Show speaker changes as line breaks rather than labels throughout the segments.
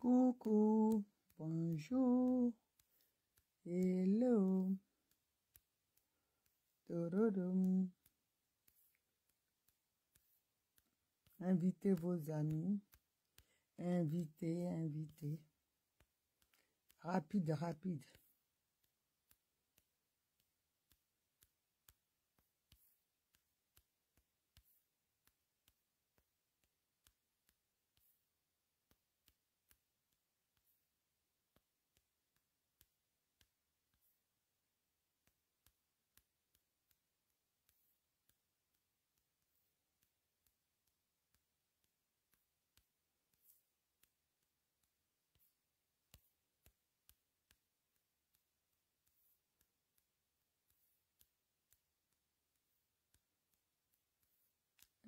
Coucou, bonjour, hello, tororom. Invitez vos amis, invitez. Rapide, rapide.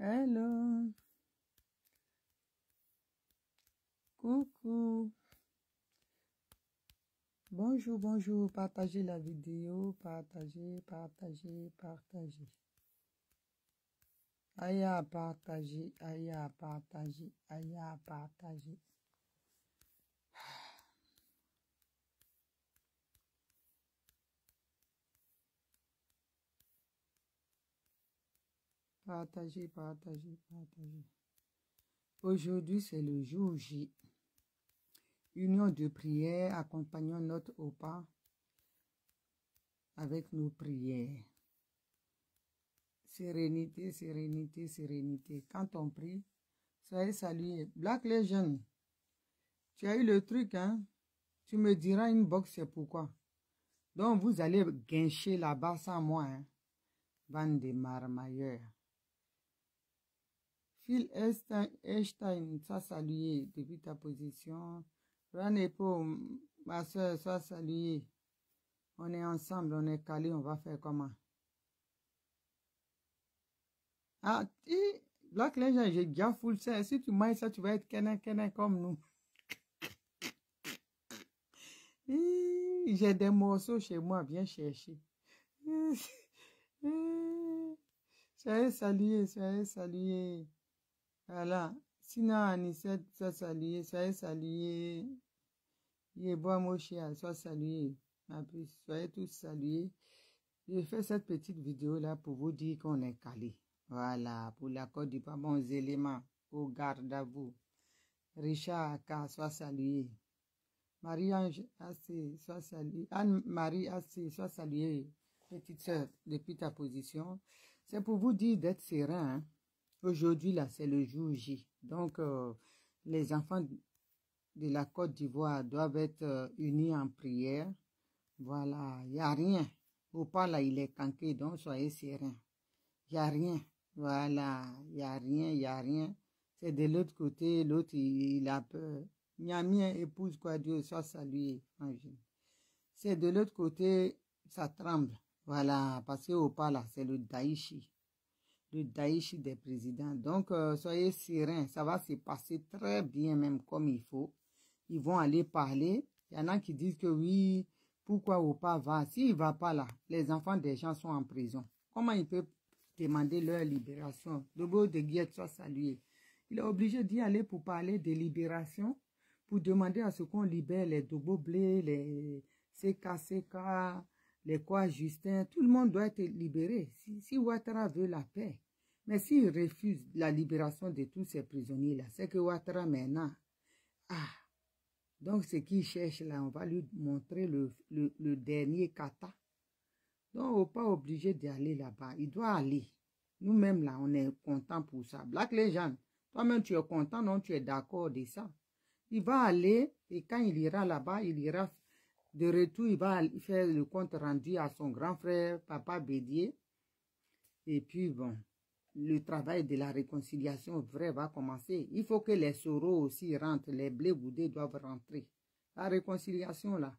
Hello, coucou, bonjour, bonjour, partagez la vidéo, partagez. Aïe à partager. Partagez. Aujourd'hui, c'est le jour J. Union de prière, accompagnons notre Opa avec nos prières. Sérénité. Quand on prie, soyez salués. Black Legend, tu as eu le truc, hein? Tu me diras une box, c'est pourquoi. Donc, vous allez guincher là-bas sans moi, hein? Bande de marmailleurs. Phil Einstein, sois salué depuis ta position. Ranepo, ma soeur, sois salué. On est ensemble, on est calé, on va faire comment? Ah, Black Legend, j'ai déjà full ça. Si tu manges ça, tu vas être kené comme nous. J'ai des morceaux chez moi, viens chercher. Soyez salués. Voilà. Sinon, Anicette, sois salué, soyez salués. Yeboah Moshia, sois salué. Soyez tous salués. Je fais cette petite vidéo-là pour vous dire qu'on est calé. Voilà, pour la Côte d'Ivoire, bons éléments. Au garde à vous. Richard Aka, sois salué. Marie-Ange Assé, sois saluée. Anne-Marie Assé, sois saluée, petite sœur, depuis ta position. C'est pour vous dire d'être serein. Hein. Aujourd'hui, là, c'est le jour J. Donc, les enfants de la Côte d'Ivoire doivent être unis en prière. Voilà, il n'y a rien. Au pas là, il est canqué, donc soyez serein. Il n'y a rien. Voilà, il n'y a rien. C'est de l'autre côté, l'autre, il a peur. Miamien épouse quoi, Dieu soit salué. C'est de l'autre côté, ça tremble. Voilà, parce qu'au pas là, c'est le Daïchi. Le Daïchi des présidents. Donc, soyez sereins, ça va se passer très bien, même comme il faut. Ils vont aller parler. Il y en a qui disent que oui, pourquoi Opa va? S'il ne va pas là, les enfants des gens sont en prison. Comment il peut demander leur libération? Dobo de Guillette soit salué. Il est obligé d'y aller pour parler de libération, pour demander à ce qu'on libère les Dobo Blé, les CK, les quoi Justin. Tout le monde doit être libéré. Si Ouattara veut la paix. Mais s'il refuse la libération de tous ces prisonniers-là, c'est que Ouattara maintenant, donc ce qu'il cherche là, on va lui montrer le dernier kata. Donc, on n'est pas obligé d'aller là-bas. Il doit aller. Nous-mêmes, là, on est content pour ça. Black Legend, toi-même, tu es content, non? Tu es d'accord de ça. Il va aller, et quand il ira là-bas, il ira de retour, il va faire le compte rendu à son grand frère, Papa Bédier. Et puis, bon, le travail de la réconciliation vrai va commencer. Il faut que les Soro aussi rentrent, les blés boudés doivent rentrer. La réconciliation, là,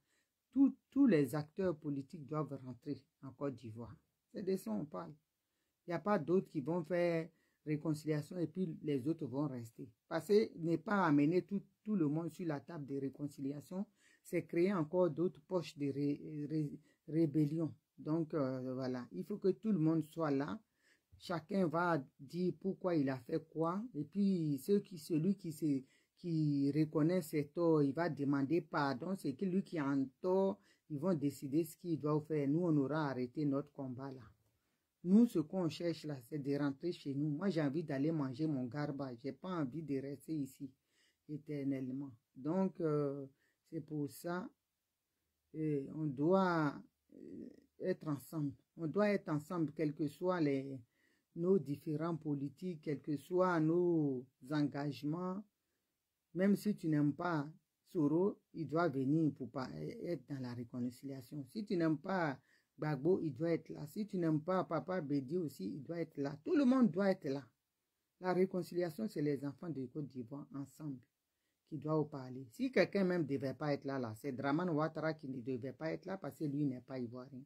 tous les acteurs politiques doivent rentrer en Côte d'Ivoire. C'est de ça on parle. Il n'y a pas d'autres qui vont faire réconciliation et puis les autres vont rester. Parce que n'est pas amener tout le monde sur la table de réconciliation, c'est créer encore d'autres poches de rébellion. Donc, voilà, il faut que tout le monde soit là. Chacun va dire pourquoi il a fait quoi. Et puis, celui qui qui reconnaît ses torts, il va demander pardon. C'est que lui qui est en tort, ils vont décider ce qu'ils doivent faire. Nous, on aura arrêté notre combat là. Nous, ce qu'on cherche là, c'est de rentrer chez nous. Moi, j'ai envie d'aller manger mon garba. Je n'ai pas envie de rester ici éternellement. Donc, c'est pour ça on doit être ensemble. On doit être ensemble, quels que soient nos différents politiques, quels que soient nos engagements. Même si tu n'aimes pas Soro, il doit venir pour être dans la réconciliation. Si tu n'aimes pas Gbagbo, il doit être là. Si tu n'aimes pas Papa Bédi aussi, il doit être là. Tout le monde doit être là. La réconciliation, c'est les enfants de Côte d'Ivoire ensemble qui doivent parler. Si quelqu'un même ne devait pas être là, c'est Dramane Ouattara qui ne devait pas être là parce que lui n'est pas ivoirien.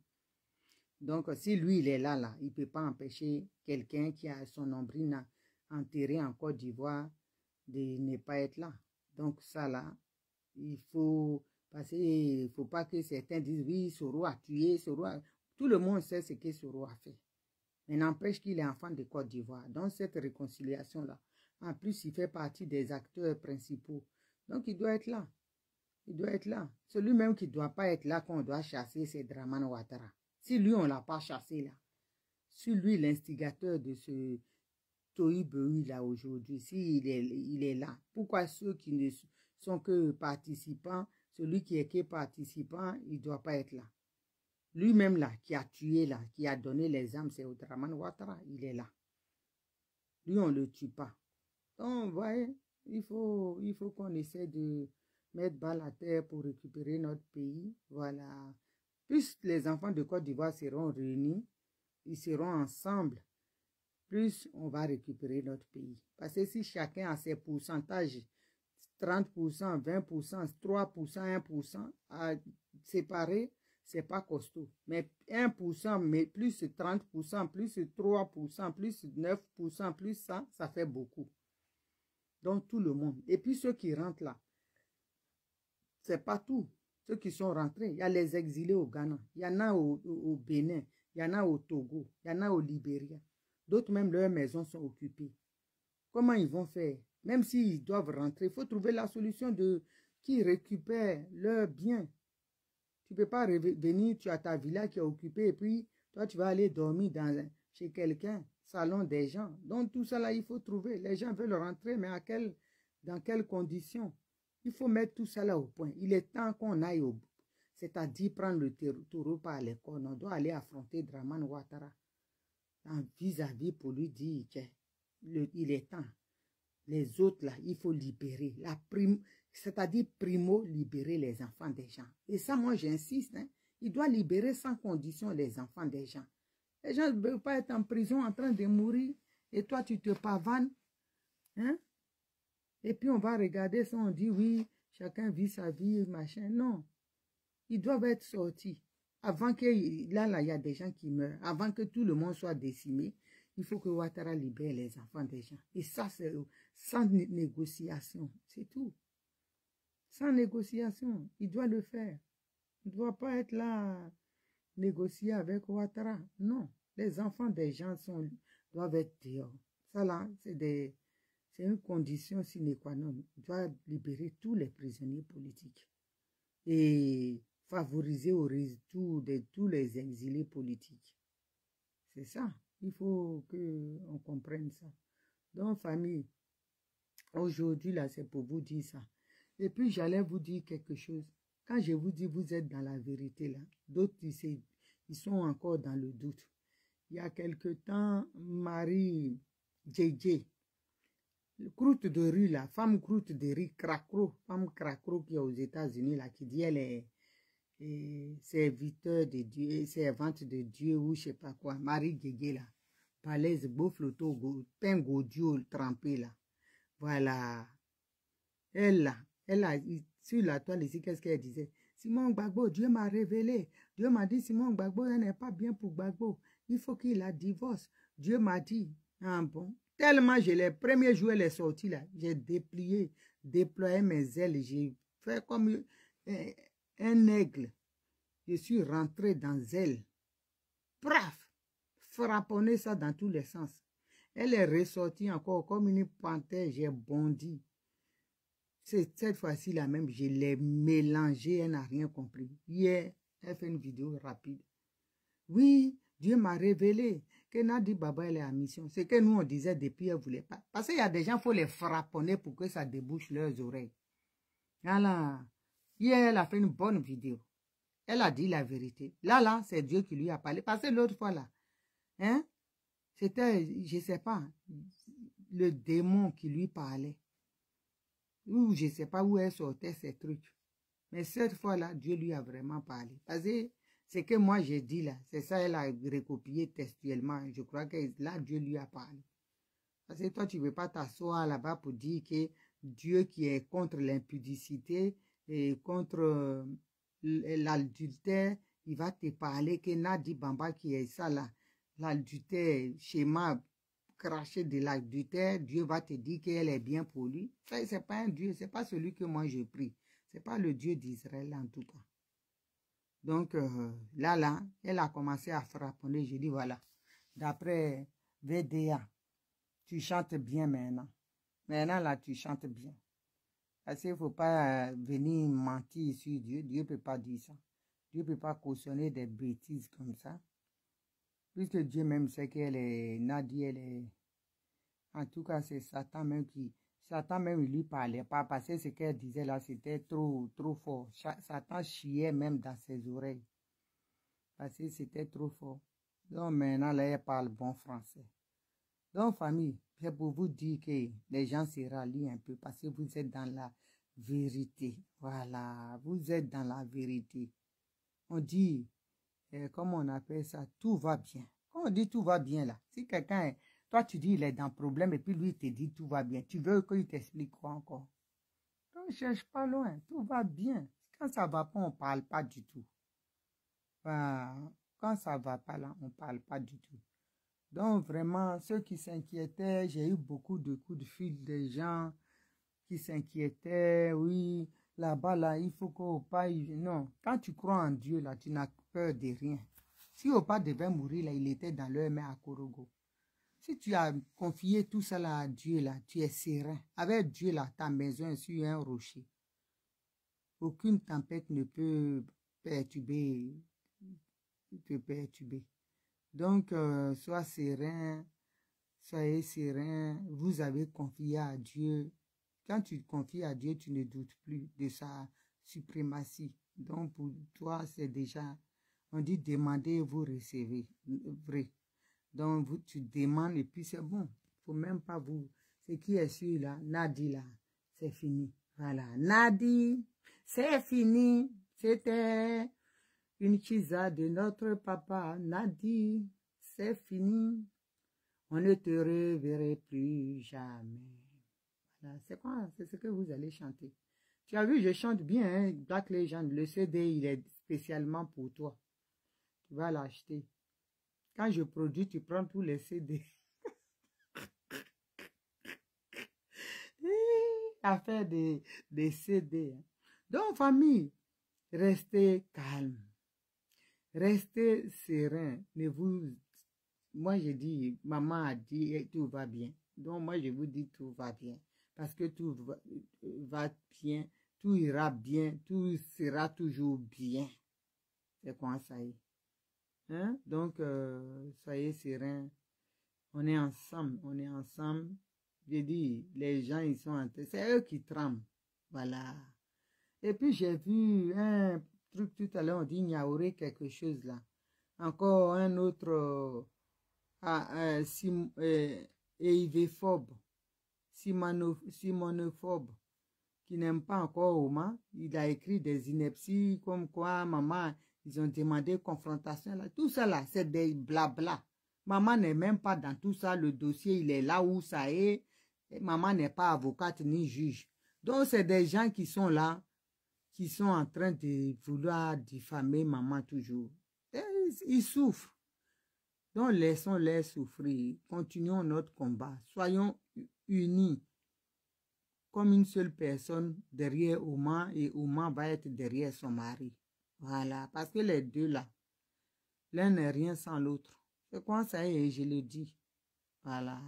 Donc, si lui, il est là, il ne peut pas empêcher quelqu'un qui a son nombril enterré en Côte d'Ivoire de ne pas être là. Donc, ça là, il faut passer, il ne faut pas que certains disent, oui, Soro a tué, Tout le monde sait ce que Soro a fait. Mais n'empêche qu'il est enfant de Côte d'Ivoire. Donc, cette réconciliation-là, en plus, il fait partie des acteurs principaux. Donc, il doit être là. Il doit être là. Celui même qui ne doit pas être là, qu'on doit chasser, c'est Dramane Ouattara. Si lui, on ne l'a pas chassé là, si lui, l'instigateur de ce tohu-bohu là aujourd'hui, s'il il est là, pourquoi ceux qui ne sont que participants, celui qui est que participant, il ne doit pas être là? Lui-même là, qui a tué là, qui a donné les armes, c'est Dramane Ouattara, il est là. Lui, on ne le tue pas. Donc, vous voyez, il faut qu'on essaie de mettre balle à terre pour récupérer notre pays. Voilà. Plus les enfants de Côte d'Ivoire seront réunis, ils seront ensemble, plus on va récupérer notre pays. Parce que si chacun a ses pourcentages, 30%, 20%, 3%, 1%, à séparer, c'est pas costaud. Mais 1%, mais plus 30%, plus 3%, plus 9%, plus ça fait beaucoup. Donc, tout le monde. Et puis, ceux qui rentrent là, c'est pas tout. Ceux qui sont rentrés, il y a les exilés au Ghana, il y en a au Bénin, il y en a au Togo, il y en a au Libéria. D'autres même, leurs maisons sont occupées. Comment ils vont faire? Même s'ils doivent rentrer, il faut trouver la solution de qui récupère leurs biens. Tu ne peux pas venir, tu as ta villa qui est occupée et puis toi, tu vas aller dormir chez quelqu'un, salon des gens. Donc, tout ça là, il faut trouver. Les gens veulent rentrer, mais dans quelles conditions? Il faut mettre tout ça là au point. Il est temps qu'on aille au bout. C'est-à-dire prendre le taureau par les cornes. On doit aller affronter Dramane Ouattara vis-à-vis pour lui dire qu'il est temps. Les autres là, il faut libérer. C'est-à-dire primo libérer les enfants des gens. Et ça, moi, j'insiste. Hein, il doit libérer sans condition les enfants des gens. Les gens ne veulent pas être en prison en train de mourir. Et toi, tu te pavanes. Hein? Et puis, on va regarder ça, on dit, oui, chacun vit sa vie, machin. Non. Ils doivent être sortis. Avant que, là, il y a des gens qui meurent. Avant que tout le monde soit décimé, il faut que Ouattara libère les enfants des gens. Et ça, c'est sans négociation. C'est tout. Sans négociation. Il doit le faire. Il ne doit pas être là, négocier avec Ouattara. Non. Les enfants des gens doivent être dehors. Ça, là, c'est une condition sine qua non. Il doit libérer tous les prisonniers politiques. Et favoriser au retour de tous les exilés politiques. C'est ça. Il faut qu'on comprenne ça. Donc, famille, aujourd'hui, là, c'est pour vous dire ça. Et puis, j'allais vous dire quelque chose. Quand je vous dis, vous êtes dans la vérité, là, d'autres, ils sont encore dans le doute. Il y a quelque temps, Marie JJ, croûte de riz, là, femme croûte de riz, cracro, femme cracro qui est aux États-Unis, là, qui dit, elle est serviteur de Dieu, servante de Dieu, ou je sais pas quoi, Marie Guégué, là, palaise, beau flotto, pain gaudio trempé, là. Voilà. Elle, là, sur la toile ici, qu'est-ce qu'elle disait? Simon Gbagbo, Dieu m'a révélé. Dieu m'a dit, Simon Gbagbo, elle n'est pas bien pour Gbagbo. Il faut qu'il la divorce. Dieu m'a dit, ah bon. Tellement, les premiers jours, elle est sortie là, j'ai déployé mes ailes, j'ai fait comme un aigle. Je suis rentré dans elle. Praf! Frapponné ça dans tous les sens. Elle est ressortie encore comme une panthère, j'ai bondi. Cette fois-ci, là même, je l'ai mélangé, elle n'a rien compris. Hier, elle fait une vidéo rapide. Oui, Dieu m'a révélé que Nadi Baba, elle est en mission. C'est que nous, on disait depuis, elle ne voulait pas. Parce qu'il y a des gens, il faut les frapponner pour que ça débouche leurs oreilles. Voilà. Hier, elle a fait une bonne vidéo. Elle a dit la vérité. Là, c'est Dieu qui lui a parlé. Parce que l'autre fois, là, hein, c'était, je ne sais pas, le démon qui lui parlait. Ou je ne sais pas où elle sortait ces trucs. Mais cette fois-là, Dieu lui a vraiment parlé. Parce que ce que moi j'ai dit là, c'est ça, elle a recopié textuellement. Je crois que là, Dieu lui a parlé. Parce que toi, tu ne veux pas t'asseoir là-bas pour dire que Dieu qui est contre l'impudicité et contre l'adultère, il va te parler que Nadi Bamba qui est ça là, l'adultère, schéma craché de l'adultère, Dieu va te dire qu'elle est bien pour lui. Ça, c'est pas un Dieu, c'est pas celui que moi je prie. C'est pas le Dieu d'Israël en tout cas. Donc là, elle a commencé à frapponner. Je dis voilà, d'après VDA, tu chantes bien maintenant. Maintenant là, tu chantes bien. Parce qu'il ne faut pas venir mentir sur Dieu. Dieu ne peut pas dire ça. Dieu ne peut pas cautionner des bêtises comme ça. Puisque Dieu même sait qu'elle est Nadia, elle est... En tout cas, c'est Satan même qui... Satan même, il lui parlait pas parce que ce qu'elle disait là, c'était trop fort. Satan chiait même dans ses oreilles. Parce que c'était trop fort. Donc maintenant, là, elle parle bon français. Donc, famille, c'est pour vous dire que les gens se rallient un peu parce que vous êtes dans la vérité. Voilà, vous êtes dans la vérité. On dit, comment on appelle ça, tout va bien. Quand on dit tout va bien là, si quelqu'un, toi tu dis il est dans le problème et puis lui il te dit tout va bien, tu veux qu'il t'explique quoi encore? Donc, ne cherche pas loin, tout va bien. Quand ça va pas, on parle pas du tout. Quand ça va pas là, on parle pas du tout. Donc, vraiment, ceux qui s'inquiétaient, j'ai eu beaucoup de coups de fil des gens qui s'inquiétaient. Oui, là-bas, là, il faut qu'Opa... Non, quand tu crois en Dieu, là, tu n'as peur de rien. Si Opa devait mourir, là, il était dans leur main à Korogo. Si tu as confié tout ça là à Dieu, là, tu es serein. Avec Dieu, là, ta maison est sur un rocher. Aucune tempête ne peut perturber, te perturber. Donc, sois serein, soyez serein, vous avez confié à Dieu. Quand tu confies à Dieu, tu ne doutes plus de sa suprématie. Donc, pour toi, c'est déjà, on dit demandez, vous recevez. Vrai. Donc, tu demandes et puis c'est bon. Il ne faut même pas vous... Ce qui est sûr là, Nadi là, c'est fini. Voilà. Nadi, c'est fini. C'était... une chisa de notre papa Nadi, c'est fini. On ne te reverrait plus jamais. Voilà, c'est quoi? C'est ce que vous allez chanter. Tu as vu, je chante bien, hein? Black Legend. Le CD, il est spécialement pour toi. Tu vas l'acheter. Quand je produis, tu prends tous les CD. Affaire des CD. Hein. Donc, famille, restez calme. Restez serein. Ne vous... Moi, je dis, maman a dit, tout va bien. Donc, moi, je vous dis, tout va bien. Parce que tout va bien, tout ira bien, tout sera toujours bien. C'est quoi ça y est? Hein? Donc, soyez sereins. On est ensemble, on est ensemble. Je dis, les gens, ils sont en train, c'est eux qui tremblent. Voilà. Et puis, j'ai vu un truc tout à l'heure, on dit, il y aurait quelque chose là. Encore un autre... éivéphobe, simonophobe, qui n'aime pas encore Oma. Il a écrit des inepties comme quoi, maman, ils ont demandé confrontation. Là. Tout ça, là, c'est des blabla. Maman n'est même pas dans tout ça. Le dossier, il est là où ça est. Et maman n'est pas avocate ni juge. Donc, c'est des gens qui sont là, qui sont en train de vouloir diffamer maman toujours. Et ils souffrent. Donc, laissons-les souffrir. Continuons notre combat. Soyons unis comme une seule personne derrière Ouma et Ouma va être derrière son mari. Voilà. Parce que les deux là, l'un n'est rien sans l'autre. C'est quoi ça et je le dis. Voilà.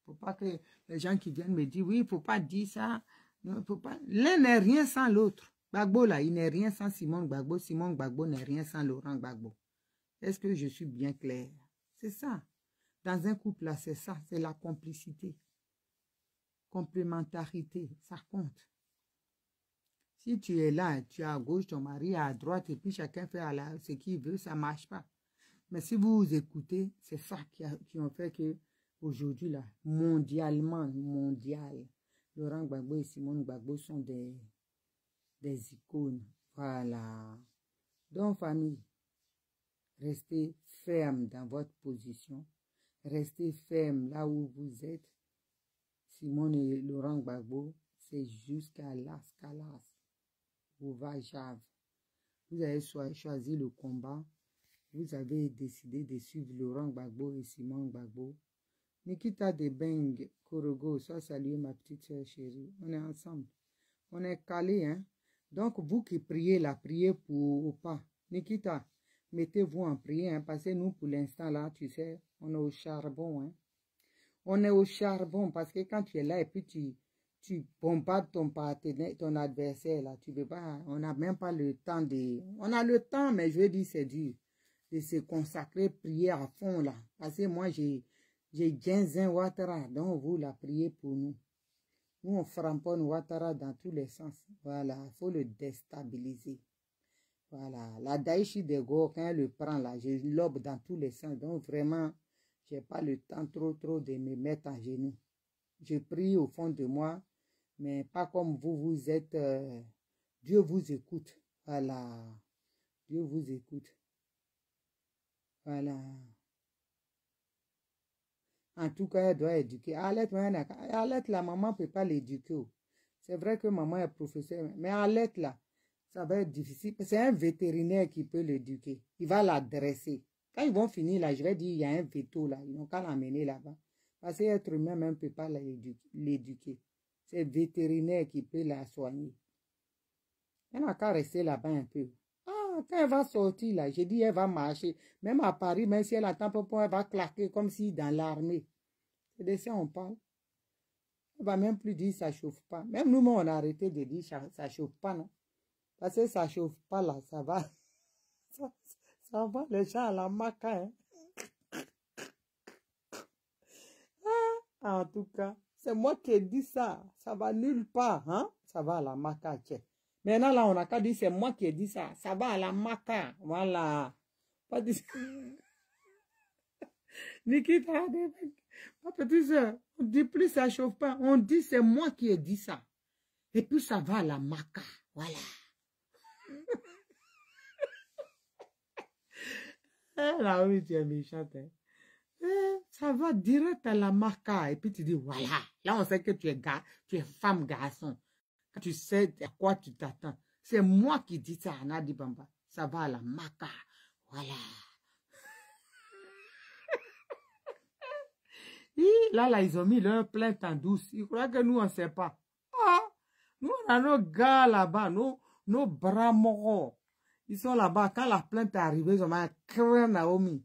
Faut pas que les gens qui viennent me dire, oui, il ne faut pas dire ça. L'un n'est rien sans l'autre. Gbagbo, là, il n'est rien sans Simone Gbagbo. Simone Gbagbo n'est rien sans Laurent Gbagbo. Est-ce que je suis bien clair? C'est ça. Dans un couple, là, c'est ça. C'est la complicité. Complémentarité. Ça compte. Si tu es là, tu es à gauche, ton mari est à droite, et puis chacun fait ce qu'il veut, ça ne marche pas. Mais si vous vous écoutez, c'est ça qui ont fait que aujourd'hui, là, mondial, Laurent Gbagbo et Simone Gbagbo sont des icônes. Voilà. Donc, famille, restez ferme dans votre position. Restez ferme là où vous êtes. Simone et Laurent Gbagbo, c'est jusqu'à las calas. Vous va jave. Vous avez choisi le combat. Vous avez décidé de suivre Laurent Gbagbo et Simone Gbagbo. Nikita Debeng, Korogo, sois salué ma petite soeur chérie. On est ensemble. On est calés, hein. Donc, vous qui priez, la priez pour ou pas. Nikita, mettez-vous en prière, hein, parce que nous, pour l'instant, là, tu sais, on est au charbon, hein. On est au charbon, parce que quand tu es là et puis tu bombardes ton partenaire, ton adversaire, là, tu peux pas, on n'a même pas le temps de... On a le temps, mais je veux dire, c'est dur de se consacrer, prier à fond, là. Parce que moi, j'ai Genzin Ouattara, donc vous la priez pour nous. Nous, on framponne Ouattara dans tous les sens. Voilà, il faut le déstabiliser. Voilà, la Daïchi de Go, quand elle le prend là, je lobe dans tous les sens. Donc vraiment, je n'ai pas le temps trop de me mettre à genoux. Je prie au fond de moi, mais pas comme vous êtes. Dieu vous écoute. Voilà, Dieu vous écoute. Voilà. En tout cas, elle doit éduquer. Arlette, la maman ne peut pas l'éduquer. C'est vrai que maman est professeure, mais Arlette, là, ça va être difficile. C'est un vétérinaire qui peut l'éduquer. Il va la dresser. Quand ils vont finir, là, je vais dire, il y a un veto, là. Ils n'ont qu'à l'emmener là-bas. Parce qu'être humain même ne peut pas l'éduquer. C'est le vétérinaire qui peut la soigner. Elle n'a qu'à rester là-bas un peu. Ah, quand elle va sortir, là, j'ai dit, elle va marcher. Même à Paris, même si elle attend pas, elle va claquer comme si dans l'armée. C'est de ça on parle. Elle va même plus dire ça chauffe pas. Même nous, on a arrêté de dire ça chauffe pas, non? Parce que ça chauffe pas, là, ça va. Ça va, les gens à la maca, hein? Ah, en tout cas, c'est moi qui ai dit ça. Ça va nulle part, hein? Ça va à la maca, tiens. Maintenant, là, on n'a qu'à dire, c'est moi qui ai dit ça. Ça va à la maca. Voilà. Pas dit... Nikita, ma petite soeur, on dit plus ça chauffe pas. On dit, c'est moi qui ai dit ça. Et puis, ça va à la maca. Voilà. Là, oui, tu es méchante. Hein? Ça va direct à la maca. Et puis, tu dis, voilà. Là, on sait que tu es femme, garçon. Tu sais à quoi tu t'attends. C'est moi qui dis ça, Anadi Bamba. Ça va à la maca. Voilà. Là, ils ont mis leur plainte en douce. Ils croient que nous, on ne sait pas. Ah, nous, on a nos gars là-bas, nos bras morts. Ils sont là-bas. Quand la plainte est arrivée, ils ont mis un cran Naomi.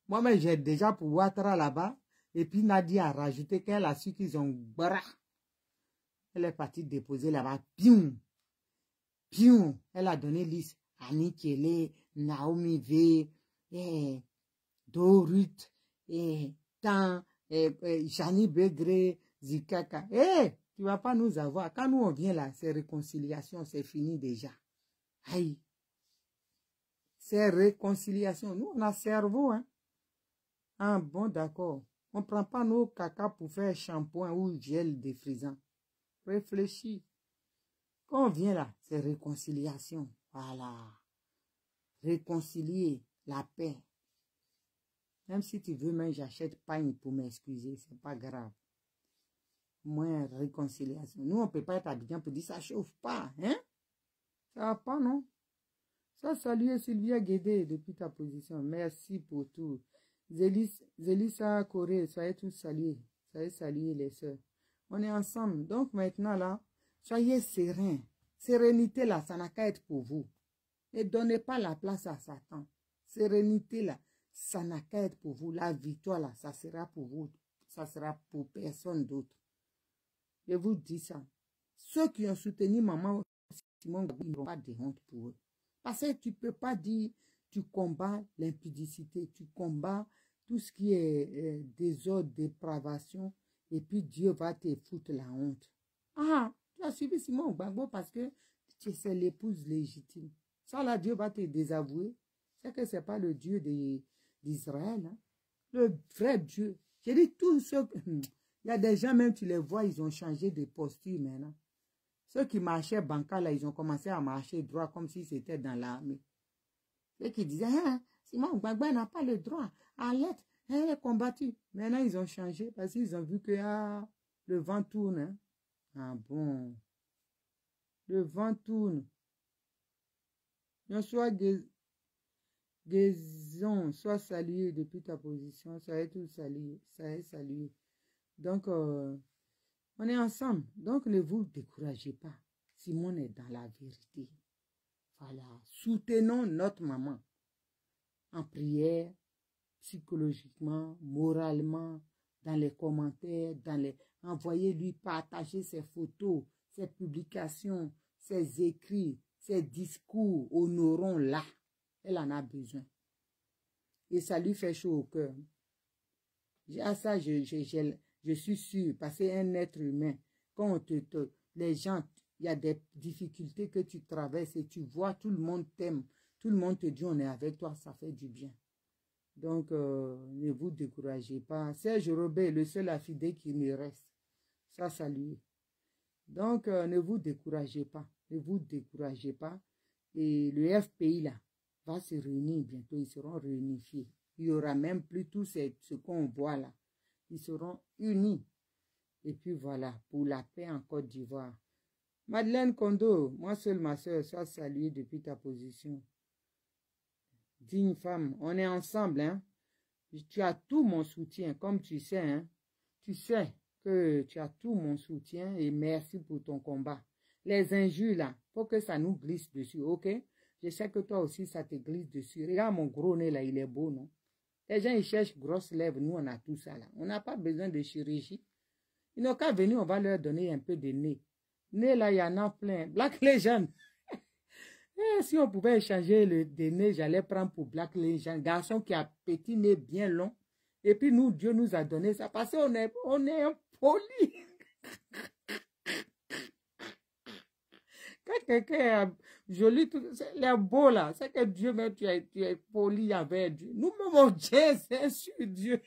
Moi-même, j'ai déjà pour Ouattara là-bas. Et puis, Nadia a rajouté qu'elle a su qu'ils ont bras. Elle est partie déposer là-bas. Pium. Pium. Elle a donné liste. Annie Kelly, Naomi V, Dorut, Tan, Jani Begré, Zikaka. Tu vas pas nous avoir. Quand nous on vient là, c'est réconciliation, c'est fini déjà. Aïe. C'est réconciliation. Nous, on a cerveau, hein. Ah bon, d'accord. On ne prend pas nos caca pour faire shampoing ou gel défrisant. Réfléchis. Quand on vient là, c'est réconciliation. Voilà. Réconcilier la paix. Même si tu veux, même j'achète pain pour m'excuser, c'est pas grave. Moins réconciliation. Nous, on ne peut pas être habillés pour dire ça chauffe pas, hein? Ça va pas, non? Ça, salut Sylvia Guédé depuis ta position. Merci pour tout. Zélissa Corée, soyez tous salués. Soyez salués les sœurs. On est ensemble. Donc maintenant là, soyez sereins. Sérénité là, ça n'a qu'à être pour vous. Ne donnez pas la place à Satan. Sérénité là, ça n'a qu'à être pour vous. La victoire là, ça sera pour vous. Ça sera pour personne d'autre. Je vous dis ça.
Ceux qui ont soutenu maman Simone Gbagbo, ils n'ont pas de honte pour eux. Parce que tu ne peux pas dire, tu combats l'impudicité, tu combats tout ce qui est désordre, dépravation, et puis Dieu va te foutre la honte. Ah, tu as suivi Simone Gbagbo parce que c'est l'épouse légitime. Ça là, Dieu va te désavouer. C'est que ce n'est pas le Dieu d'Israël. Hein. Le vrai Dieu. J'ai dit tous ceux... Il y a des gens, même tu les vois, ils ont changé de posture maintenant. Ceux qui marchaient bancal, là, ils ont commencé à marcher droit comme si c'était dans l'armée. Ceux qui disaient, hein, Simone Gbagbo n'a pas le droit. Arlette, elle est combattue. Maintenant, ils ont changé parce qu'ils ont vu que le vent tourne. Hein. Ah bon. Le vent tourne. Soit Guézon, sois salué depuis ta position. Soyez tous salués. Soyez salués. Donc, on est ensemble. Donc, ne vous découragez pas. Simone est dans la vérité. Voilà. Soutenons notre maman. En prière, psychologiquement, moralement, dans les commentaires, envoyez-lui partager ses photos, ses publications, ses écrits, ses discours. Honorons-la. Elle en a besoin. Et ça lui fait chaud au cœur. À ça, je suis sûre, parce qu'un être humain, quand les gens, il y a des difficultés que tu traverses et tu vois, tout le monde t'aime, tout le monde te dit on est avec toi, ça fait du bien. Donc, ne vous découragez pas. Serge Robert, le seul affidé qui me reste. Ça, salut. Donc, ne vous découragez pas. Ne vous découragez pas. Et le FPI, là, va se réunir bientôt. Ils seront réunifiés. Il n'y aura même plus tout ce qu'on voit là. Ils seront unis. Et puis voilà, pour la paix en Côte d'Ivoire. Madeleine Kondo, moi seule ma soeur, sois saluée depuis ta position. Digne femme, on est ensemble, hein. Tu as tout mon soutien, comme tu sais, hein. Tu sais que tu as tout mon soutien et merci pour ton combat. Les injures là, faut que ça nous glisse dessus, ok? Je sais que toi aussi, ça te glisse dessus. Regarde mon gros nez là, il est beau, non? Les gens, ils cherchent grosses lèvres. Nous, on a tout ça là. On n'a pas besoin de chirurgie. Ils n'ont qu'à venir, on va leur donner un peu de nez. Nez là, il y en a plein. Black Legend. Si on pouvait échanger des nez, j'allais prendre pour Black Legend. Garçon qui a petit nez bien long. Et puis nous, Dieu nous a donné ça. Parce qu'on est impoli. Quand quelqu'un est joli, il est beau là. C'est que Dieu, même tu es poli avec Dieu. Nous-mêmes, on Dieu sur Dieu.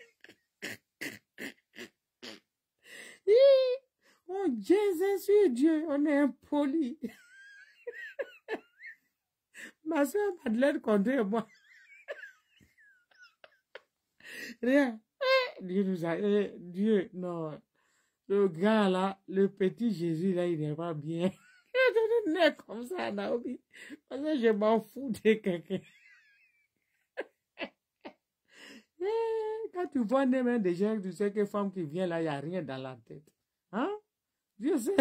On Dieu sur Dieu. On est impoli. Ma soeur Madeleine Condé et moi. Rien. Dieu nous a... Dieu, non. Le gars là, le petit Jésus là, il n'est pas bien. Il est comme ça, Naomi. Parce que je m'en fous de quelqu'un. Quand tu vois même des gens, tu sais que femme qui vient là, il n'y a rien dans la tête. Hein? Dieu sait.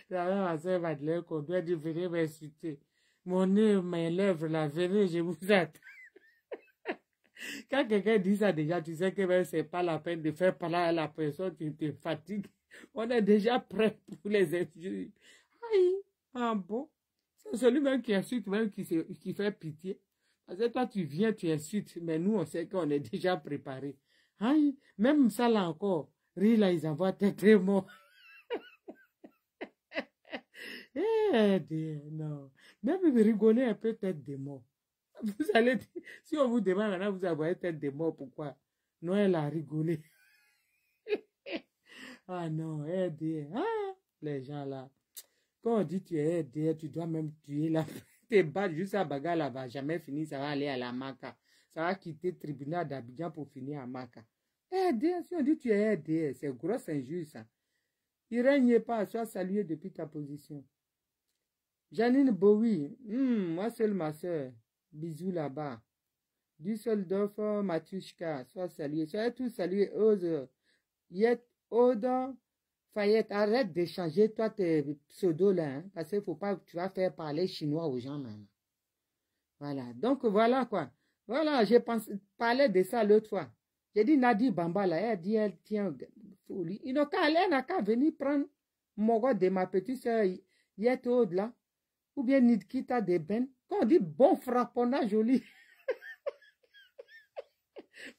Ma soeur Madeleine qu'on doit dire, venez m'insulter. Mon nez, mes lèvres, là, venez, je vous attends. Quand quelqu'un dit ça déjà, tu sais que c'est pas la peine de faire parler à la personne, tu te fatigues. On est déjà prêt pour les injures. Aïe, ah bon. C'est celui même qui insulte, même qui fait pitié. Parce que toi, tu viens, tu insultes, mais nous, on sait qu'on est déjà préparé. Aïe, même ça là encore, rire là, ils envoient tête de mort. Non. Même rigoler un peu tête de mort. Vous allez dire, si on vous demande maintenant, vous avez tête de mort, pourquoi? Non, elle a rigolé. Ah non, RDR. Ah, les gens là. Quand on dit tu es RDR, tu dois même tuer la te battre juste à bagarre là, va jamais finir, ça va aller à la Maca. Ça va quitter le tribunal d'Abidjan pour finir à Maca. RDR, si on dit tu es RDR, c'est grosse injure ça. Il règne pas, sois salué depuis ta position. Janine Bowie, moi seule ma soeur. Bisous là-bas. Düsseldorf, Matushka, sois salué. Soyez tous salués. Yet, Oda, Fayette, arrête d'échanger toi tes pseudos là, hein, parce qu'il faut pas que tu vas faire parler chinois aux gens maintenant. Voilà. Donc voilà quoi. Voilà, j'ai parlé de ça l'autre fois. J'ai dit Nadi Bamba là, elle dit, elle tient, reste au lit. Il n'a qu'à venir prendre Mogo de ma petite soeur Yetod là, ou bien Nidkita de Ben. Quand on dit bon frapponnage au lit,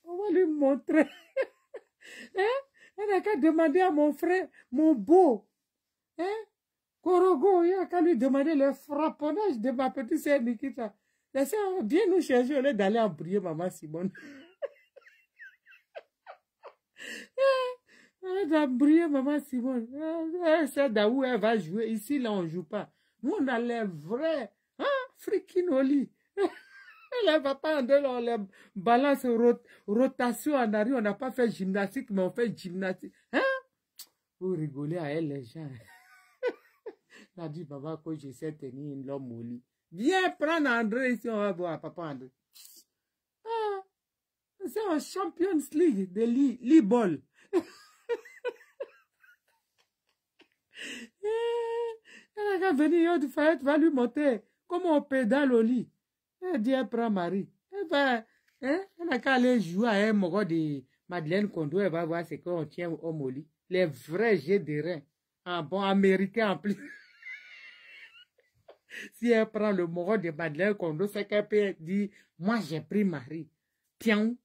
on va lui montrer. Hein? Elle n'a qu'à demander à mon frère, mon beau, hein? Korogo, il n'a qu'à lui demander le frapponnage de ma petite soeur Nikita. La soeur, viens nous chercher au lieu d'aller embrouiller maman Simone. Elle va embrouiller maman Simone. Elle sait d'où elle va jouer. Ici, là, on ne joue pas. Nous, on a les vrais, hein, freaking au lit. Elle ne va pas en deux, on les balance rotation en arrière. On n'a pas fait gymnastique, mais on fait gymnastique. Hein? Vous rigolez à elle, les gens. Elle a dit, papa, que je sais tenir l'homme au lit. Viens prendre André ici, on va voir papa André. Ah, c'est un Champions League de l'e-ball. Elle va venir, tu vas lui montrer comment on pédale au lit. Elle dit, elle prend Marie. Elle va, hein, elle n'a qu'à aller jouer à un mogo de Madeleine Kondo, elle va voir ce qu'on tient au lit. Les vrais jets de reins. Un bon américain en plus. Si elle prend le mogo de Madeleine Kondo, c'est qu'elle peut dire, moi j'ai pris Marie. Pion.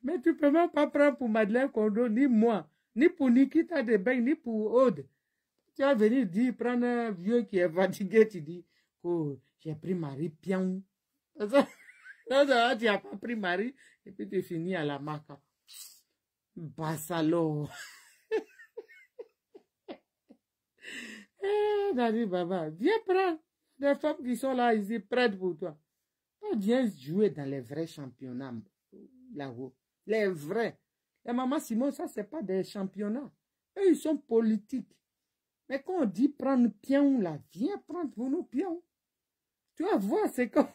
Mais tu peux même pas prendre pour Madeleine Kondo, ni moi, ni pour Nikita de Ben, ni pour Aude. Tu vas venir dire, prendre un vieux qui est fatigué, tu dis, oh, j'ai pris Marie, pion. Ça, tu n'as pas pris Marie, et puis tu finis à la maca. Bassalo. Daddy Baba, viens prendre des femmes qui sont là, ici, prêtes pour toi. Viens jouer dans les vrais championnats, là-haut. Les vrais. Et maman Simon, ça, c'est pas des championnats. Eux, ils sont politiques. Mais quand on dit prendre pion, là, viens prendre pour nous pion. Tu vas voir, c'est comme...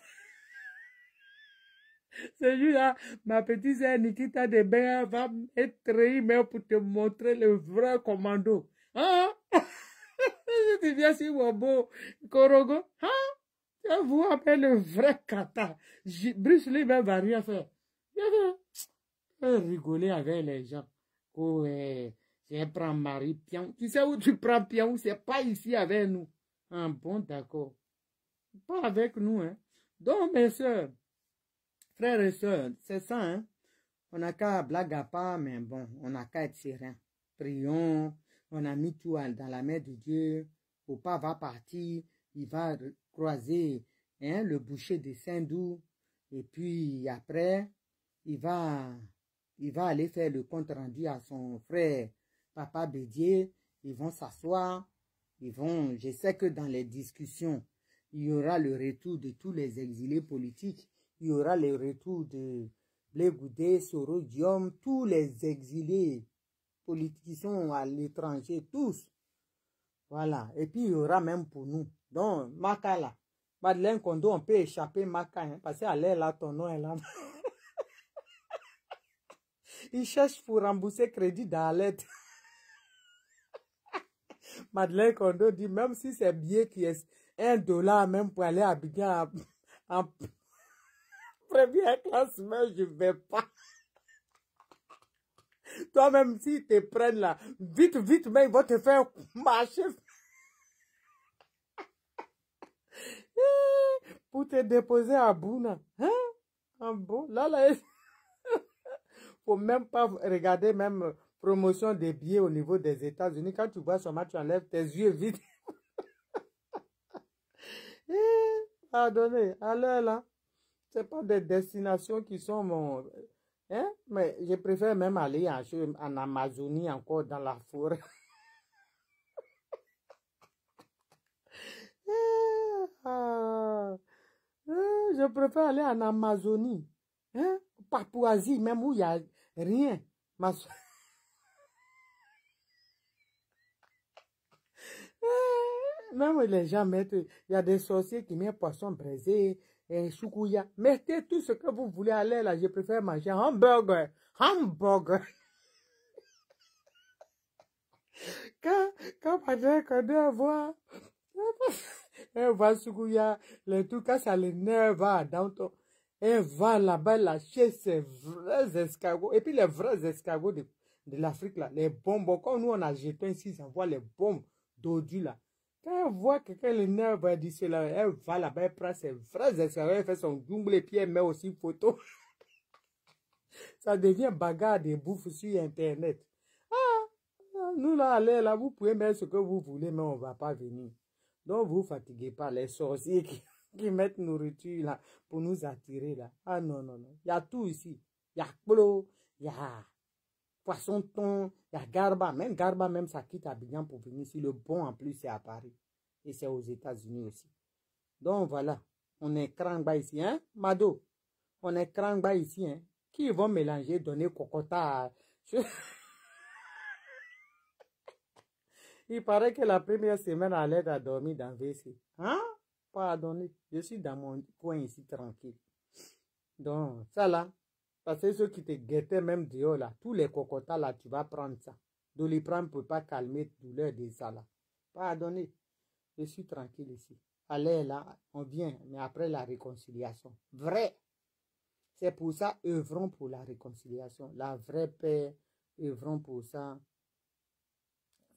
Celui-là, ma petite sœur Nikita de Ben va être mais pour te montrer le vrai commando. Hein? Tu viens sur mon beau Korogo. Hein? Tu vas voir le vrai kata. Bruce Lee même va rien faire. Il va rigoler avec les gens. Oh, je prends Marie Pion. Tu sais où tu prends Pion? C'est pas ici avec nous. Ah, bon, d'accord. Pas avec nous, hein. Donc, mes soeurs, frères et sœurs, c'est ça, hein. On n'a qu'à blaguer pas, mais bon, on n'a qu'à être serein. Prions, on a mis tout dans la main de Dieu. Papa va partir, il va croiser, hein, le boucher de Saint-Doux. Et puis après, il va aller faire le compte rendu à son frère, Papa Bédier. Ils vont s'asseoir. Je sais que dans les discussions, il y aura le retour de tous les exilés politiques. Il y aura le retour de Blé Goudé, Soro Diom, tous les exilés politiques qui sont à l'étranger, tous. Voilà. Et puis, il y aura même pour nous. Donc, Maka là. Madeleine Kondo, on peut échapper Maka, hein, parce qu'elle est là, ton nom est là. Il cherche pour rembourser crédit dans la lettre. Madeleine Kondo dit, même si c'est billet qui est $1, même pour aller à Abidjan en première classe, mais je ne vais pas. Toi-même, si te prennent là, vite, vite, mais ils vont te faire marcher. Pour te déposer à Bouna. Hein? En bon, là, faut même pas regarder même promotion des billets au niveau des États-Unis. Quand tu vois son match, tu enlèves tes yeux vite. Pardonnez, alors là, c'est pas des destinations qui sont mon... Hein? Mais je préfère même aller en Amazonie, encore dans la forêt. Je préfère aller en Amazonie. Hein? Papouasie, même où il n'y a rien. Même les gens mettent, il y a des sorciers qui mettent poisson braisé, choukouya. Mettez tout ce que vous voulez aller là. Je préfère manger hamburger. Hamburger. Quand elle voit choukouya, le tout, quand ça l'énerve, va dans ton... Elle va là-bas lâcher ses vrais escargots. Et puis les vrais escargots de l'Afrique, là, les bonbons. Quand nous, on a jeté ici, ça voit les bombes d'Odu, là. Quand elle voit quelqu'un l'énerve, elle dit cela, elle va là-bas, elle prend ses vrais escargots, elle fait son jungle et puis elle met aussi photo. Ça devient bagarre de bouffe sur Internet. Nous, là, allez, là, vous pouvez mettre ce que vous voulez, mais on ne va pas venir. Donc, vous ne fatiguez pas les sorciers qui mettent nourriture là pour nous attirer là. Ah non, non, non. Il y a tout ici. Il y a Klo, il y a Poisson Thon, il y a Garba. Même Garba, même ça quitte Abidjan pour venir ici. Le bon en plus, c'est à Paris. Et c'est aux États-Unis aussi. Donc voilà. On est crangba ici, hein, Mado? On est crangba ici, hein. Qui vont mélanger, donner cocota à... Il paraît que la première semaine, elle a dormi dans WC. Hein? Pardonnez, je suis dans mon coin ici tranquille. Donc, ça là, parce que ceux qui te guettaient même dehors là, tous les cocotas là, tu vas prendre ça. Doliprane ne peut pas calmer la douleur de ça là. Pardonnez, je suis tranquille ici. Allez là, on vient, mais après la réconciliation. Vrai. C'est pour ça, œuvrons pour la réconciliation. La vraie paix, œuvrons pour ça.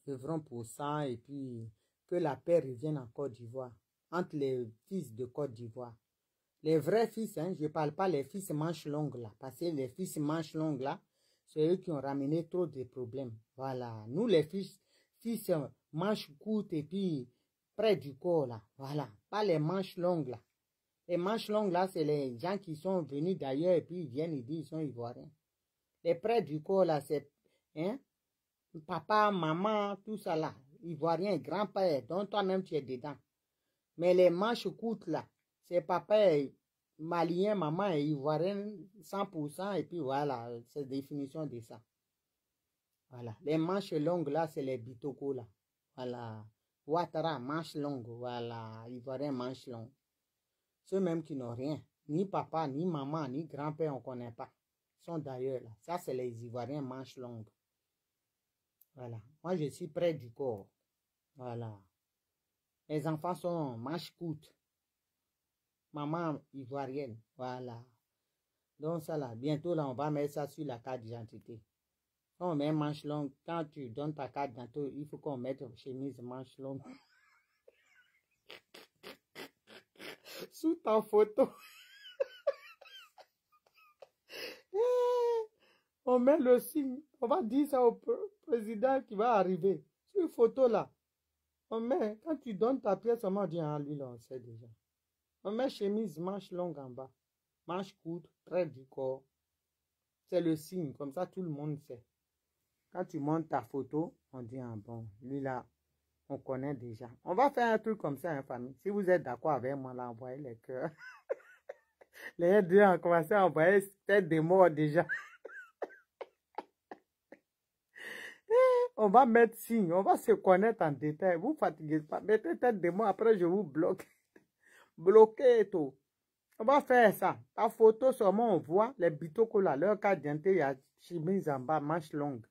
Œuvrons pour ça et puis que la paix revienne en Côte d'Ivoire, entre les fils de Côte d'Ivoire. Les vrais fils, hein, je ne parle pas les fils manches longues là, parce que les fils manches longues là, c'est eux qui ont ramené trop de problèmes. Voilà, nous les fils manches courtes et puis près du corps là, voilà, pas les manches longues là. Les manches longues là, c'est les gens qui sont venus d'ailleurs et puis ils viennent, ils disent qu'ils sont ivoiriens. Les près du corps là, c'est... Hein, papa, maman, tout ça là, ivoirien, grand-père, donc toi-même tu es dedans. Mais les manches courtes là, c'est papa malien, maman et ivoirien 100% et puis voilà, c'est la définition de ça. Voilà, les manches longues là, c'est les bitoko là. Voilà, Ouattara, manche longue, voilà, ivoirien, manche longue. Ceux même qui n'ont rien, ni papa, ni maman, ni grand-père, on ne connaît pas. Ils sont d'ailleurs là. Ça, c'est les ivoiriens manches longues. Voilà. Moi, je suis près du corps. Voilà. Les enfants sont manches courtes. Maman ivoirienne. Voilà. Donc, ça là, bientôt là, on va mettre ça sur la carte d'identité. Quand on met manche longue, quand tu donnes ta carte d'identité, il faut qu'on mette chemise manche longue. Sous ta photo. On met le signe. On va dire ça au président qui va arriver. Sur une photo là. On met, quand tu donnes ta pièce, on dit, ah, lui, là, on sait déjà. On met chemise, manche longue en bas. Manche courte, près du corps. C'est le signe, comme ça, tout le monde sait. Quand tu montes ta photo, on dit, ah bon, lui, là, on connaît déjà. On va faire un truc comme ça, hein, famille. Si vous êtes d'accord avec moi, là, envoyez les cœurs. Les deux ont commencé à envoyer tête des morts déjà. On va mettre signe, on va se connaître en détail. Vous ne fatiguez pas. Mettez tête de moi, après je vous bloque. Bloquez tout. On va faire ça. Ta photo seulement, on voit les bitoko là, leur carte d'identité, il y a chemise en bas, manche longue.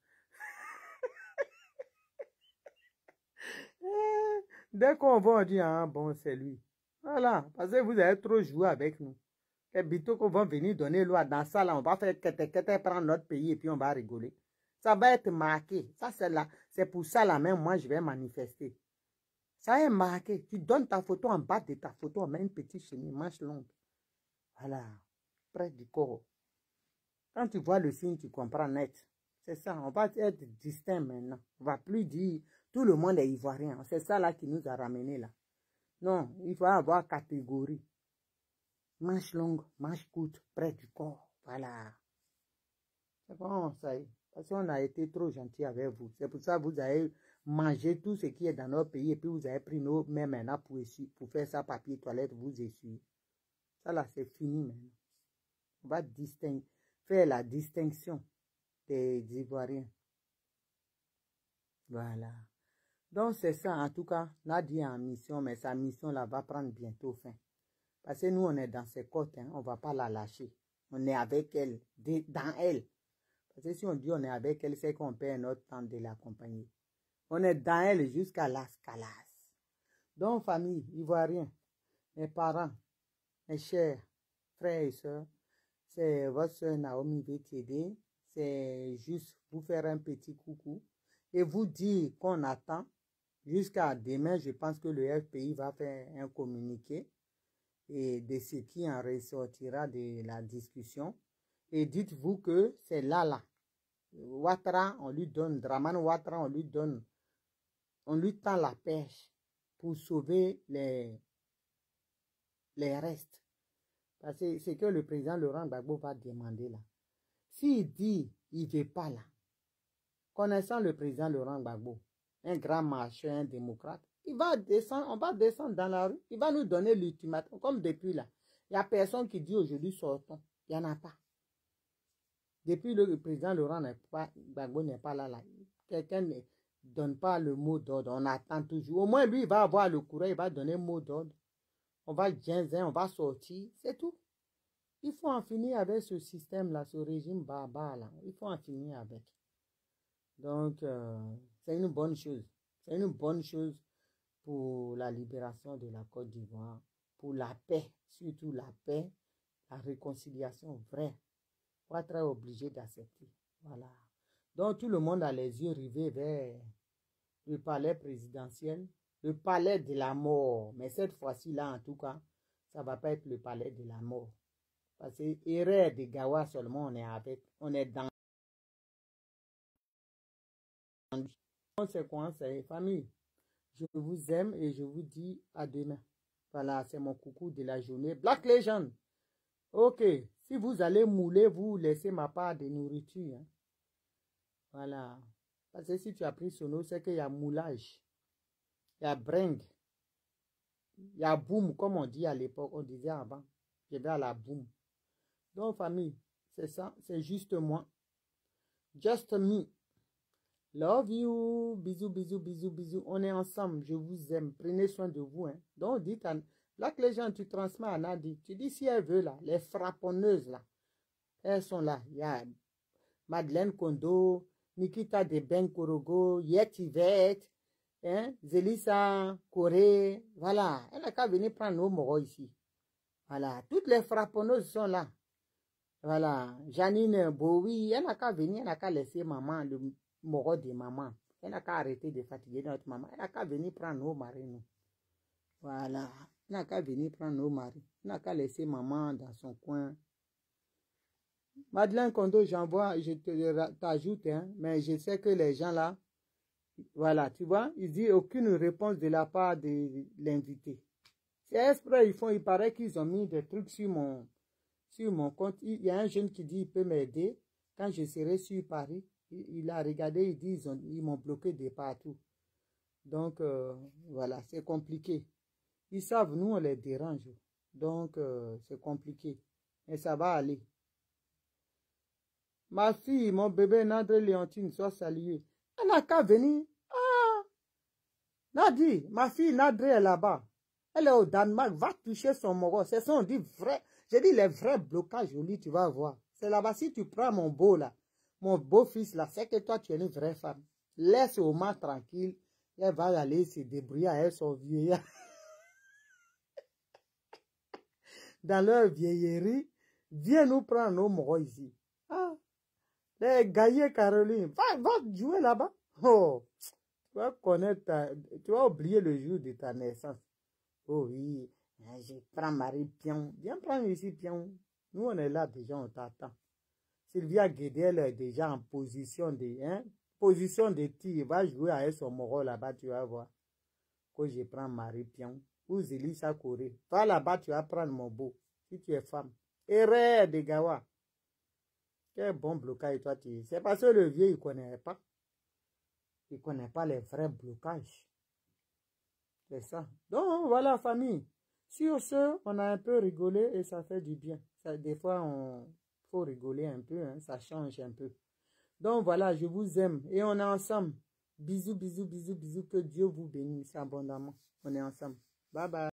Dès qu'on va, on dit, ah bon, c'est lui. Voilà, parce que vous avez trop joué avec nous. Les bitoko vont venir donner loi dans ça là, on va faire kete prendre notre pays et puis on va rigoler. Ça va être marqué. Ça, c'est là. C'est pour ça, là, même moi, je vais manifester. Ça est marqué. Tu donnes ta photo en bas de ta photo, on met une petite chemise, manche longue. Voilà. Près du corps. Quand tu vois le signe, tu comprends net. C'est ça. On va être distinct maintenant. On ne va plus dire tout le monde est ivoirien. C'est ça, là, qui nous a ramenés, là. Non, il faut avoir catégorie. Manche longue, manche courte, près du corps. Voilà. C'est bon, ça y est. Parce qu'on a été trop gentil avec vous. C'est pour ça que vous avez mangé tout ce qui est dans notre pays et puis vous avez pris nos mains maintenant pour faire ça papier toilette, vous essuyer. Ça là, c'est fini maintenant. On va faire la distinction des Ivoiriens. Voilà. Donc c'est ça, en tout cas, Nadia est en mission, mais sa mission là va prendre bientôt fin. Parce que nous, on est dans ses côtes, hein, on ne va pas la lâcher. On est avec elle, dans elle. Parce que si on dit on est avec elle, c'est qu'on perd notre temps de l'accompagner. On est dans elle jusqu'à l'escalade. Donc, famille, ivoirien, mes parents, mes chers, frères et sœurs. C'est votre soeur Naomi veut t'aider. C'est juste vous faire un petit coucou et vous dire qu'on attend jusqu'à demain. Je pense que le FPI va faire un communiqué et de ce qui en ressortira de la discussion. Et dites-vous que c'est là. Ouattara, on lui donne, Dramane Ouattara, on lui tend la perche pour sauver les restes. Parce que c'est que le président Laurent Gbagbo va demander là. S'il dit il ne veut pas là, connaissant le président Laurent Gbagbo, un grand marcheur, un démocrate, il va descendre, on va descendre dans la rue, il va nous donner l'ultimatum, comme depuis là. Il n'y a personne qui dit aujourd'hui sortons, il n'y en a pas. Depuis le président Laurent Gbagbo n'est pas là, quelqu'un ne donne pas le mot d'ordre, on attend toujours. Au moins lui, il va avoir le courage, il va donner le mot d'ordre. On va on va sortir, c'est tout. Il faut en finir avec ce système-là, ce régime barbare-là. Il faut en finir avec. Donc, c'est une bonne chose. C'est une bonne chose pour la libération de la Côte d'Ivoire, pour la paix, surtout la paix, la réconciliation vraie. On va être obligé d'accepter. Voilà. Donc, tout le monde a les yeux rivés vers le palais présidentiel, le palais de la mort. Mais cette fois-ci, là, en tout cas, ça ne va pas être le palais de la mort. Parce que erreur de Gawa seulement, on est dans. Conséquence, famille. Je vous aime et je vous dis à demain. Voilà, c'est mon coucou de la journée. Black Legend. Ok, si vous allez mouler, vous laissez ma part de nourriture. Hein. Voilà. Parce que si tu as pris son eau, c'est qu'il y a moulage. Il y a bring. Il y a boom, comme on dit à l'époque. On disait avant. Je vais à la boom. Donc, famille, c'est ça. C'est juste moi. Just me. Love you. Bisous, bisous, bisous, bisous. On est ensemble. Je vous aime. Prenez soin de vous. Hein. Donc, dites à Black Legend, tu transmets à Nadi. Tu dis si elle veut là, les frapponneuses là, elles sont là. Il y a Madeleine Kondo, Nikita de Ben Korogo, Yetivet, hein, Zelissa Corée. Voilà. Elle n'a qu'à venir prendre nos moraux ici. Voilà. Toutes les frapponneuses sont là. Voilà. Janine Bowie, elle n'a qu'à venir, elle n'a qu'à laisser maman, le moro de maman. Elle n'a qu'à arrêter de fatiguer notre maman. Elle n'a qu'à venir prendre nos maris, nous. Voilà. Elle n'a qu'à venir prendre nos maris. Elle n'a qu'à laisser maman dans son coin. Madeleine Kondo, j'envoie, je t'ajoute, hein, mais je sais que les gens là, voilà, tu vois, ils disent aucune réponse de la part de l'invité. C'est exprès, il paraît qu'ils ont mis des trucs sur mon compte. Il y a un jeune qui dit il peut m'aider. Quand je serai sur Paris, il a regardé, il dit ils m'ont bloqué de partout. Donc, voilà, c'est compliqué. Ils savent, nous, on les dérange. Donc, c'est compliqué. Mais ça va aller. Ma fille, mon bébé, Nadre Léontine, soit saluée. Elle n'a qu'à venir. Ah! Nadi, ma fille Nadre est là-bas. Elle est au Danemark, va toucher son moro. C'est ça, on dit vrai. J'ai dit les vrais blocages au lit, tu vas voir. C'est là-bas, si tu prends mon beau là, mon beau-fils là, c'est que toi, tu es une vraie femme. Laisse au moins tranquille. Elle va aller se débrouiller avec son vieillard. Dans leur vieillerie, viens nous prendre nos morts ici. Ah, les gaillets Caroline, va jouer là-bas. Oh, tu vas connaître, tu vas oublier le jour de ta naissance. Oh oui, je prends Marie Pion. Viens prendre ici Pion. Nous, on est là déjà, on t'attend. Sylvia Guédel est déjà en position de tir. Va jouer avec son moro là-bas, tu vas voir. Que je prends Marie Pion. Ou Zelissa Corée. Va là-bas, tu vas prendre mon beau. Si tu es femme. Erreur de Gawa. Quel bon blocage, toi, tu es. C'est parce que le vieux, il ne connaît pas. Il ne connaît pas les vrais blocages. C'est ça. Donc, voilà, famille. Sur ce, on a un peu rigolé et ça fait du bien. Ça, des fois, il faut rigoler un peu. Hein, ça change un peu. Donc, voilà, je vous aime. Et on est ensemble. Bisous, bisous, bisous, bisous. Que Dieu vous bénisse abondamment. On est ensemble. Bye bye.